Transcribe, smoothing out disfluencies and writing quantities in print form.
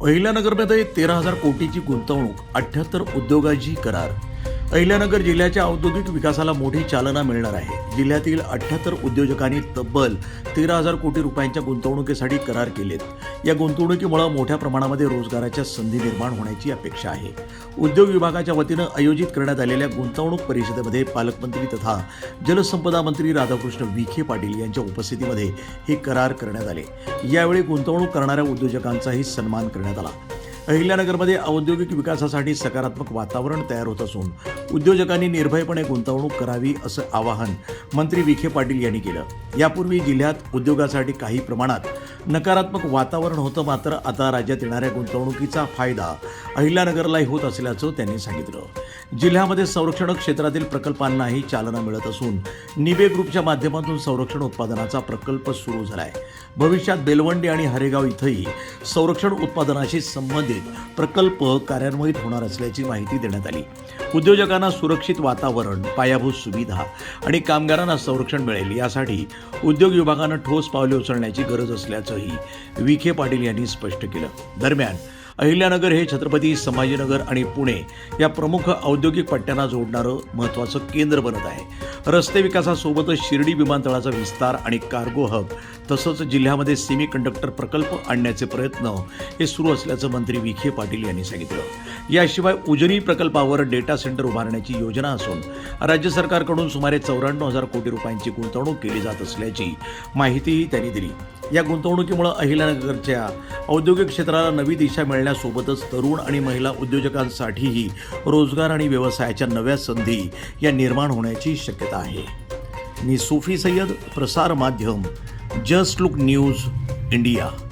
अहिल्यानगरमध्ये 13,000 कोटीची गुंतवणूक, 78 उद्योगांची करार. अहिल्यानगर जिल्ह्याच्या औद्योगिक विकासाला मोठी चालना मिळणार आहे. जिल्ह्यातील 78 उद्योजकांनी तब्बल 13,000 कोटी रुपयांच्या गुंतवणुकीसाठी करार केलेत. या गुंतवणुकीमुळे मोठ्या प्रमाणामध्ये रोजगाराच्या संधी निर्माण होण्याची अपेक्षा आहे. उद्योग विभागाच्या वतीनं आयोजित करण्यात आलेल्या गुंतवणूक परिषदेमध्ये पालकमंत्री तथा जलसंपदा मंत्री राधाकृष्ण विखे पाटील यांच्या उपस्थितीमध्ये हे करार करण्यात आले. यावेळी गुंतवणूक करणाऱ्या उद्योजकांचाही सन्मान करण्यात आला. अहिल्यानगरमध्ये औद्योगिक विकासासाठी सकारात्मक वातावरण तयार होत असून उद्योजकांनी निर्भयपणे गुंतवणूक करावी असं आवाहन मंत्री विखे पाटील यांनी केलं. यापूर्वी जिल्ह्यात उद्योगासाठी काही प्रमाणात नकारात्मक वातावरण होतं, मात्र आता राज्यात येणाऱ्या गुंतवणुकीचा फायदा अहिल्यानगरलाही होत असल्याचं त्यांनी सांगितलं. जिल्ह्यामध्ये संरक्षण क्षेत्रातील प्रकल्पांनाही चालना मिळत असून निबे ग्रुपच्या माध्यमातून संरक्षण उत्पादनाचा प्रकल्प सुरू झाला आहे. भविष्यात बेलवंडी आणि हरेगाव इथंही संरक्षण उत्पादनाशी संबंधित प्रकल्प कार्यान्वित होणार असल्याची माहिती देण्यात आली. उद्योजकांना सुरक्षित वातावरण, पायाभूत सुविधा आणि कामगारांना संरक्षण मिळेल यासाठी उद्योग विभागानं ठोस पावले उचलण्याची गरज असल्याचंही विखे पाटील यांनी स्पष्ट केलं. दरम्यान अहिल्यानगर हे छत्रपती संभाजीनगर आणि पुणे या प्रमुख औद्योगिक पट्ट्यांना जोडणारं महत्त्वाचं केंद्र बनत आहे. रस्ते विकासासोबतच शिर्डी विमानतळाचा विस्तार आणि कार्गो हब तसंच जिल्ह्यामध्ये सेमी कंडक्टर प्रकल्प आणण्याचे प्रयत्न हे सुरू असल्याचं मंत्री विखे पाटील यांनी सांगितलं. याशिवाय उजनी प्रकल्पावर डेटा सेंटर उभारण्याची योजना असून राज्य सरकारकडून सुमारे 94,000 कोटी रुपयांची गुंतवणूक केली जात असल्याची माहितीही त्यांनी दिली. या गुंतवणुकीमुळे अहिल्यानगरच्या औद्योगिक क्षेत्राला नवी दिशा मिळण्यासोबतच तरुण आणि महिला उद्योजकांसाठीही रोजगार आणि व्यवसायाच्या नव्या संधी या निर्माण होण्याची शक्यता आहे. मी सोफी सय्यद, प्रसार माध्यम, जस्ट लुक न्यूज, इंडिया.